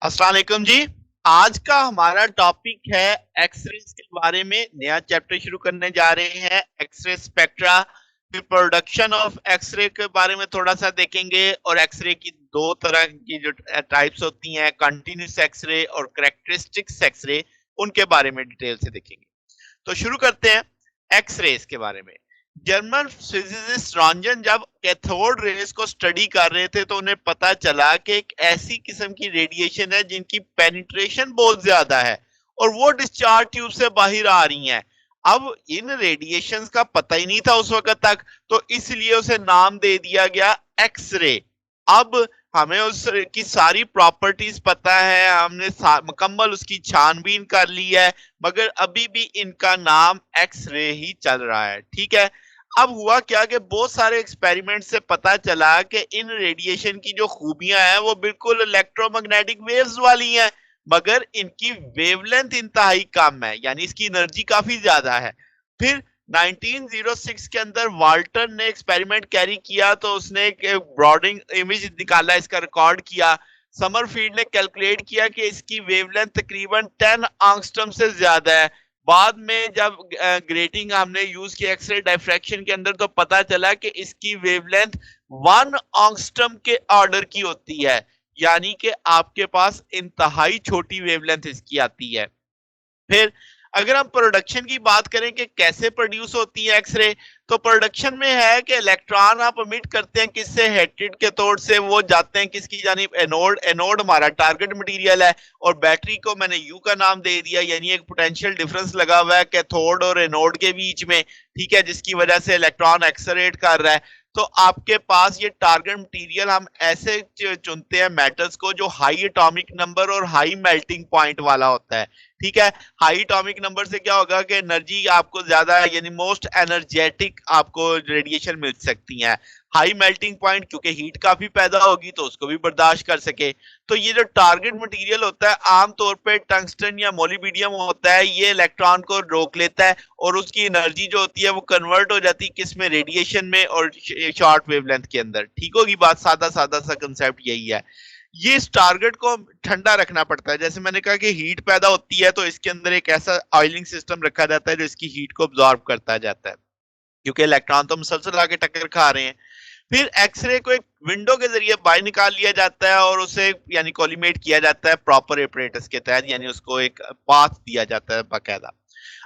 अस्सलाम वालेकुम जी। आज का हमारा टॉपिक है एक्सरेज के बारे में। नया चैप्टर शुरू करने जा रहे हैं, एक्सरे स्पेक्ट्रा। फिर प्रोडक्शन ऑफ एक्सरे के बारे में थोड़ा सा देखेंगे और एक्सरे की दो तरह की जो टाइप्स होती हैं, कंटिन्यूस एक्सरे और कैरेक्टरिस्टिक्स एक्सरे, उनके बारे में डिटेल से देखेंगे। तो शुरू करते हैं एक्स-रेज के बारे में। जर्मन फिजिसिस्ट रॉन्जन जब कैथोड रेज को स्टडी कर रहे थे तो उन्हें पता चला कि एक ऐसी किस्म की रेडिएशन है जिनकी पेनिट्रेशन बहुत ज्यादा है और वो डिस्चार्ज ट्यूब से बाहर आ रही हैं। अब इन रेडिएशंस का पता ही नहीं था उस वक्त तक, तो इसलिए उसे नाम दे दिया गया एक्स-रे। अब हमें उस की सारी प्रॉपर्टीज पता है, हमने मुकम्मल उसकी छानबीन कर ली है, मगर अभी भी इनका नाम एक्स रे ही चल रहा है। ठीक है। अब हुआ क्या कि बहुत सारे एक्सपेरिमेंट से पता चला कि इन रेडिएशन की जो खूबियां हैं वो बिल्कुल इलेक्ट्रोमैग्नेटिक वेव्स वाली हैं, मगर इनकी वेवलेंथ इंतहाई कम है, यानी इसकी एनर्जी काफी ज्यादा है। फिर 1906 के अंदर वाल्टर ने एक्सपेरिमेंट कैरी किया तो उसने एक ब्रॉडिंग इमेज निकाला, इसका रिकॉर्ड किया। समरफील्ड ने कैलकुलेट किया कि इसकी वेवलेंथ तकरीबन 10 एंगस्ट्रॉम से ज्यादा है। बाद में जब ग्रेटिंग हमने यूज किया एक्सरे डायफ्रैक्शन के अंदर तो पता चला कि इसकी वेवलेंथ 1 एंगस्ट्रॉम के ऑर्डर की होती है, यानी कि आपके पास इंतहाई छोटी वेवलेंथ इसकी आती है। फिर अगर हम प्रोडक्शन की बात करें कि कैसे प्रोड्यूस होती है एक्सरे, तो प्रोडक्शन में है कि इलेक्ट्रॉन आप एमिट करते हैं किससे, हेटेड कैथोड से, वो जाते हैं किसकी जानिब, एनोड। एनोड हमारा टारगेट मटेरियल है और बैटरी को मैंने यू का नाम दे दिया, यानी एक पोटेंशियल डिफरेंस लगा हुआ है कैथोड और एनोड के बीच में। ठीक है, जिसकी वजह से इलेक्ट्रॉन एक्सलरेट कर रहा है। तो आपके पास ये टारगेट मटेरियल हम ऐसे चुनते हैं मेटल्स को जो हाई एटॉमिक नंबर और हाई मेल्टिंग पॉइंट वाला होता है। ठीक है। हाई एटॉमिक नंबर से क्या होगा कि एनर्जी आपको ज्यादा है, यानी मोस्ट एनर्जेटिक आपको रेडिएशन मिल सकती है। हाई मेल्टिंग पॉइंट क्योंकि हीट काफी पैदा होगी तो उसको भी बर्दाश्त कर सके। तो ये जो टारगेट मटेरियल होता है आमतौर पे टंगस्टन या मोलिब्डेनम होता है, ये इलेक्ट्रॉन को रोक लेता है और उसकी एनर्जी जो होती है वो कन्वर्ट हो जाती है किस में, रेडिएशन में और शॉर्ट वेवलेंथ के अंदर। ठीक होगी बात, सादा सादा सा कंसेप्ट यही है। ये इस टारगेट को ठंडा रखना पड़ता है। जैसे मैंने कहा कि हीट पैदा होती है तो इसके अंदर एक ऐसा ऑयलिंग सिस्टम रखा जाता है जो इसकी हीट को अब्सॉर्ब करता जाता है, क्योंकि इलेक्ट्रॉन तो मुसलसल आके टक्कर खा रहे हैं। फिर एक्सरे को एक विंडो के जरिए बाहर निकाल लिया जाता है और उसे यानी कोलिमेट किया जाता है प्रॉपर एपरेटस के तहत, यानी उसको एक पाथ दिया जाता है बाकायदा।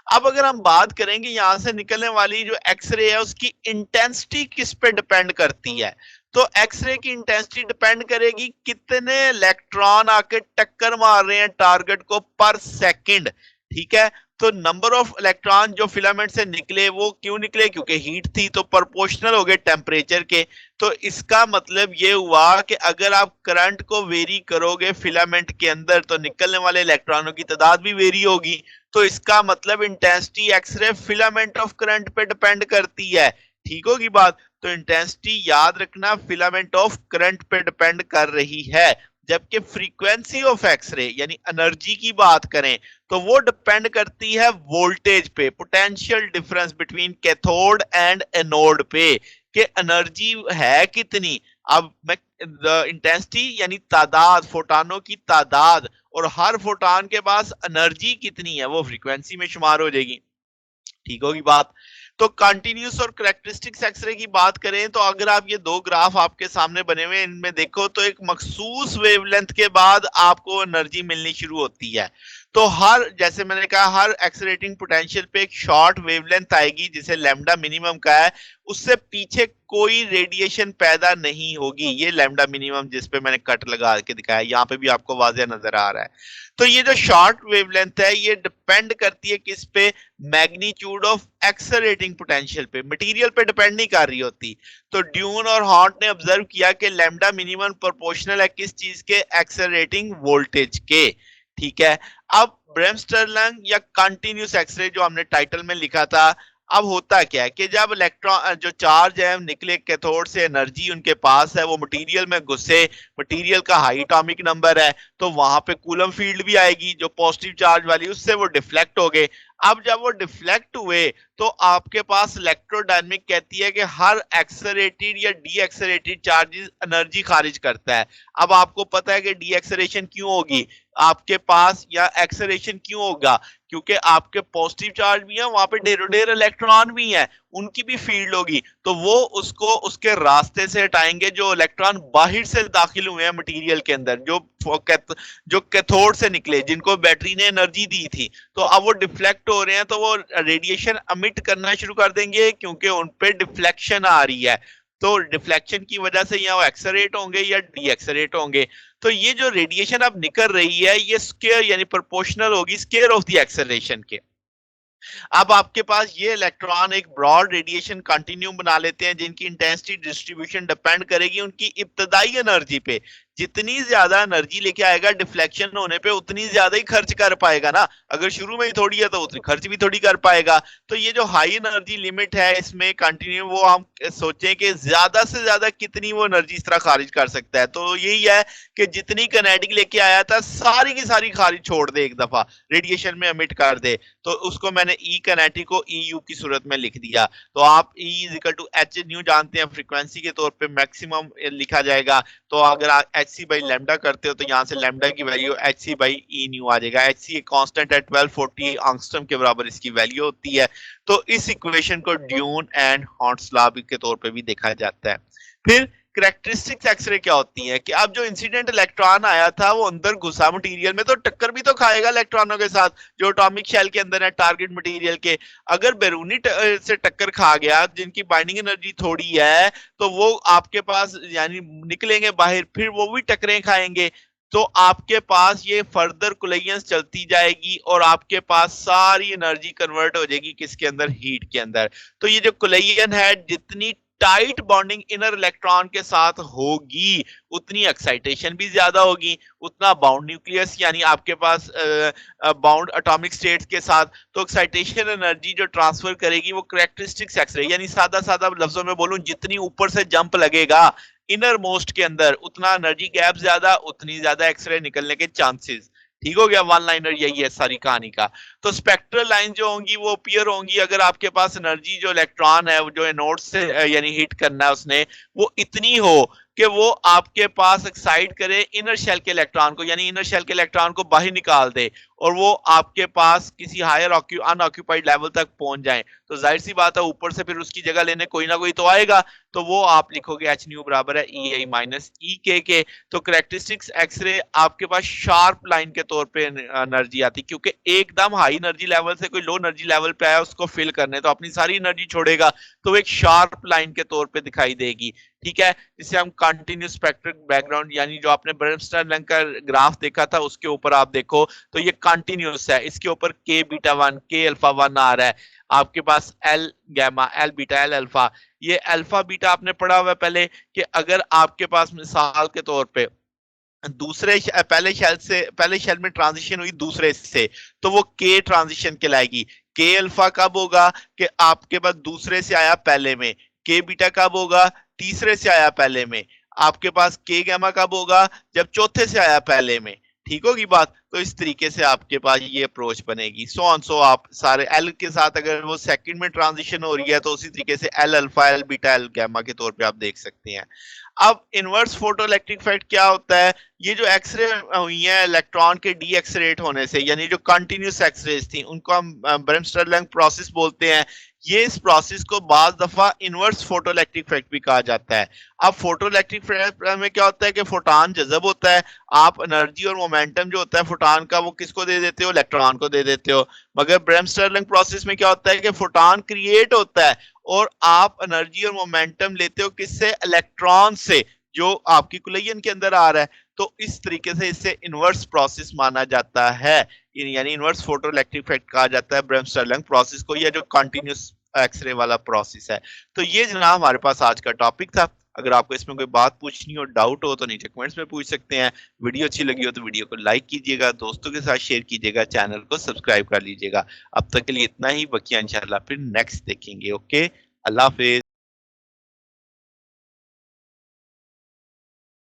अब अगर हम बात करेंगे यहां से निकलने वाली जो एक्सरे है उसकी इंटेंसिटी किस पे डिपेंड करती है, तो एक्सरे की इंटेंसिटी डिपेंड करेगी कितने इलेक्ट्रॉन आके टक्कर मार रहे हैं टारगेट को पर सेकंड। ठीक है। तो नंबर ऑफ इलेक्ट्रॉन जो फिलामेंट से निकले वो क्यों निकले, क्योंकि हीट थी तो प्रोपोर्शनल हो गए टेम्परेचर के। तो इसका मतलब ये हुआ कि अगर आप करंट को वेरी करोगे फिलामेंट के अंदर तो निकलने वाले इलेक्ट्रॉनों की तादाद भी वेरी होगी। तो इसका मतलब intensity x ray filament of current पे डिपेंड करती है। ठीक होगी बात। तो इंटेंसिटी याद रखना फिलामेंट ऑफ करंट पे डिपेंड कर रही है, जबकि फ्रीक्वेंसी ऑफ एक्सरे यानी एनर्जी की बात करें तो वो डिपेंड करती है वोल्टेज पे, potential difference between cathode and anode पे, कि एनर्जी है कितनी। अब मैं इंटेंसिटी यानी तादाद, फोटानों की तादाद, और हर फोटान के पास एनर्जी कितनी है वो फ्रीक्वेंसी में शुमार हो जाएगी। ठीक होगी बात। तो कंटिन्यूस और कैरेक्टरिस्टिक्स एक्सरे की बात करें तो अगर आप ये दो ग्राफ आपके सामने बने हुए इनमें देखो तो एक मखसूस वेवलेंथ के बाद आपको एनर्जी मिलनी शुरू होती है। तो हर, जैसे मैंने कहा, हर एक्सलरेटिंग पोटेंशियल पे एक शॉर्ट वेवलेंथ आएगी जिसे लैम्डा मिनिमम का है, उससे पीछे कोई रेडिएशन पैदा नहीं होगी। ये लैम्डा मिनिमम जिस पे मैंने कट लगा के दिखाया, यहाँ पे भी आपको वाज़ेह नजर आ रहा है। तो ये जो शॉर्ट वेवलेंथ है ये डिपेंड करती है किस पे, मैग्नीट्यूड ऑफ एक्सलरेटिंग पोटेंशियल पे, मटेरियल पे डिपेंड नहीं कर रही होती। तो ड्यून और हॉर्ट ने ऑब्जर्व किया कि लैम्डा मिनिमम प्रोपोर्शनल है किस चीज के, एक्सलरेटिंग वोल्टेज के। ठीक है। अब ब्रेमस्टरलंग या कंटिन्यूस एक्सरे जो हमने टाइटल में लिखा था, अब होता क्या है कि जब इलेक्ट्रॉन जो चार्ज है निकले कैथोड से, एनर्जी उनके पास है, वो मटेरियल में घुसे, मटेरियल का हाई एटॉमिक नंबर है, तो वहां पे कूलम फील्ड भी आएगी जो पॉजिटिव चार्ज वाली, उससे वो डिफ्लेक्ट हो गए। अब जब वो डिफ्लेक्ट हुए तो आपके पास इलेक्ट्रोडायनेमिक कहती है कि हर एक्सलरेटेड या डी एक्सलरेटेड चार्जेस एनर्जी खारिज करता है। अब आपको पता है कि डी एक्सलरेशन क्यों होगी आपके पास, या एक्सलरेशन क्यों होगा, क्योंकि आपके पॉजिटिव चार्ज भी है, वहां पे ढेरों ढेर इलेक्ट्रॉन भी हैं, उनकी भी फील्ड होगी, तो वो उसको उसके रास्ते से हटाएंगे जो इलेक्ट्रॉन बाहर से दाखिल हुए हैं मटेरियल के अंदर, जो कैथोड से निकले, जिनको बैटरी ने एनर्जी दी थी। तो अब वो डिफ्लेक्ट हो रहे हैं, तो वो रेडिएशन अमिट करना शुरू कर देंगे क्योंकि उन पे डिफ्लेक्शन आ रही है। तो डिफ्लेक्शन की वजह से या वो एक्सलरेट होंगे या डी एक्सलरेट होंगे। तो ये जो रेडिएशन अब निकल रही है ये स्केयर यानी प्रोपोर्शनल होगी स्केयर ऑफ द एक्सलरेशन के। अब आपके पास ये इलेक्ट्रॉन एक ब्रॉड रेडिएशन कंटिन्यूम बना लेते हैं जिनकी इंटेंसिटी डिस्ट्रीब्यूशन डिपेंड करेगी उनकी इब्तदाई एनर्जी पे। जितनी ज्यादा एनर्जी लेके आएगा डिफ्लेक्शन होने पे उतनी ज्यादा ही खर्च कर पाएगा ना, अगर शुरू में ही थोड़ी है तो उतनी खर्च भी थोड़ी कर पाएगा। तो ये जो हाई एनर्जी लिमिट है इसमें कंटिन्यू, वो हम सोचें कि ज्यादा से ज्यादा कितनी वो एनर्जी इस तरह खारिज कर सकता है, तो यही है कि जितनी किनेटिक लेके आया था सारी की सारी खारिज छोड़ दे, एक दफा रेडिएशन में एमिट कर दे। तो उसको मैंने ई किनेटिक को ई यू की सूरत में लिख दिया। तो आप E is equal to H nu जानते हैं, फ्रीक्वेंसी के तौर पे मैक्सिमम लिखा जाएगा। तो अगर आप एच सी बाई लेमडा करते हो तो यहाँ से लेमडा की value H C by E nu आ जाएगा। एच सी कॉन्स्टेंट है 1240 आंगस्ट्रम के बराबर इसकी वैल्यू होती है। तो इस इक्वेशन को ड्यून एंड हॉर्न्स लॉ के तौर पे भी देखा जाता है। फिर करेक्टरिस्टिक्स एक्सरे क्या होती है कि अब जो इंसिडेंट इलेक्ट्रॉन आया था वो अंदर घुसा मटेरियल में, तो टक्कर भी तो खाएगा इलेक्ट्रॉनों के साथ जो एटॉमिक शेल के अंदर है टारगेट मटेरियल के। अगर बैरूनी से टक्कर खा गया जिनकी बाइंडिंग एनर्जी थोड़ी है, तो वो आपके पास यानी निकलेंगे बाहर, फिर वो भी टक्करें खाएंगे। तो आपके पास ये फर्दर कोलिजन्स चलती जाएगी और आपके पास सारी एनर्जी कन्वर्ट हो जाएगी किसके अंदर, हीट के अंदर। तो ये जो कोलिजन है जितनी टाइट बॉन्डिंग इनर इलेक्ट्रॉन के साथ होगी उतनी एक्साइटेशन भी ज्यादा होगी, उतना बाउंड न्यूक्लियस यानी आपके पास बाउंड एटॉमिक स्टेट्स के साथ, तो एक्साइटेशन एनर्जी जो ट्रांसफर करेगी वो करेक्टरिस्टिक्स एक्सरे यानी सादा सादा लफ्जों में बोलूं जितनी ऊपर से जंप लगेगा इनर मोस्ट के अंदर उतना एनर्जी गैप ज्यादा, उतनी ज्यादा एक्सरे निकलने के चांसेस। ठीक हो गया, वन लाइनर यही है सारी कहानी का। तो स्पेक्ट्रल लाइन जो होंगी वो अपीयर होंगी अगर आपके पास एनर्जी जो इलेक्ट्रॉन है जो एनोड से यानी हिट करना है उसने वो इतनी हो कि वो आपके पास एक्साइट करे इनर शेल के इलेक्ट्रॉन को, यानी इनर शेल के इलेक्ट्रॉन को बाहर निकाल दे और वो आपके पास किसी हायर अनऑक्यूपाइड लेवल तक पहुंच जाए। तो जाहिर सी बात है ऊपर से फिर उसकी जगह लेने कोई ना कोई तो आएगा, तो वो आप लिखोगे एच न्यू बराबर है ई आई माइनस ई के। तो करेक्टरिस्टिक्स एक्सरे आपके पास शार्प लाइन के तौर पे एनर्जी आती, क्योंकि एकदम हाई एनर्जी लेवल से कोई लो एनर्जी लेवल पे आया उसको फिल करने तो अपनी सारी एनर्जी छोड़ेगा, तो एक शार्प लाइन के तौर पे दिखाई देगी। ठीक है, जिसे हम कंटिन्यूस स्पेक्ट्रल बैकग्राउंड यानी जो आपने ब्रेमस्टर्लिंग का ग्राफ देखा था उसके ऊपर आप देखो तो ये कंटिन्यूस है, इसके ऊपर के बीटा वन के अल्फा वन आ रहा है, आपके पास L gamma L beta L alpha. ये अल्फा बीटा आपने पढ़ा हुआ है पहले कि अगर आपके पास मिसाल के तौर पे दूसरे पहले शेल में ट्रांजिशन हुई दूसरे से, तो वो के ट्रांजिशन कहलाएगी। के अल्फा कब होगा कि आपके पास दूसरे से आया पहले में, के बीटा कब होगा तीसरे से आया पहले में, आपके पास के गैमा कब होगा जब चौथे से आया पहले में। ठीक होगी बात, तो इस तरीके से आपके पास ये अप्रोच बनेगी। सो ऑन सो आप सारे एल के साथ अगर वो सेकंड में ट्रांजिशन हो रही है तो उसी तरीके से L alpha L beta L gamma के तौर पे आप देख सकते हैं। अब इनवर्स फोटो इलेक्ट्रिक इफेक्ट क्या होता है, ये जो एक्सरे हुई है इलेक्ट्रॉन के डी एक्सरेट होने से यानी जो कंटिन्यूस एक्सरेज थी उनको हम ब्रेमस्टर्लिंग प्रोसेस बोलते हैं। ये इस प्रोसेस को बाज दफा इनवर्स फोटो इलेक्ट्रिक इफेक्ट भी कहा जाता है। अब फोटो इलेक्ट्रिक इफेक्ट में क्या होता है कि फोटोन जज़ब होता है, आप एनर्जी और मोमेंटम जो होता है फोटोन का वो किसको दे देते हो, इलेक्ट्रॉन को दे देते हो। मगर ब्रेमस्टर्लिंग प्रोसेस में क्या होता है कि फोटोन क्रिएट होता है और आप एनर्जी और मोमेंटम लेते हो किससे, इलेक्ट्रॉन से जो आपकी कोलिजन के अंदर आ रहा है। तो इस तरीके से इसे इनवर्स प्रोसेस माना जाता है, यानी इनवर्स फोटो इलेक्ट्रिक इफेक्ट कहा जाता है ब्रेमस्टर्लिंग प्रोसेस को, या जो कंटिन्यूस एक्सरे वाला प्रोसेस है। तो ये जनाब हमारे पास आज का टॉपिक था। अगर आपको इसमें कोई बात पूछनी हो, डाउट हो तो नीचे कमेंट्स में पूछ सकते हैं। वीडियो अच्छी लगी हो तो वीडियो को लाइक कीजिएगा, दोस्तों के साथ शेयर कीजिएगा, चैनल को सब्सक्राइब कर लीजिएगा। अब तक के लिए इतना ही, बकिया इंशाल्लाह फिर नेक्स्ट देखेंगे। ओके, अल्लाह हाफिज।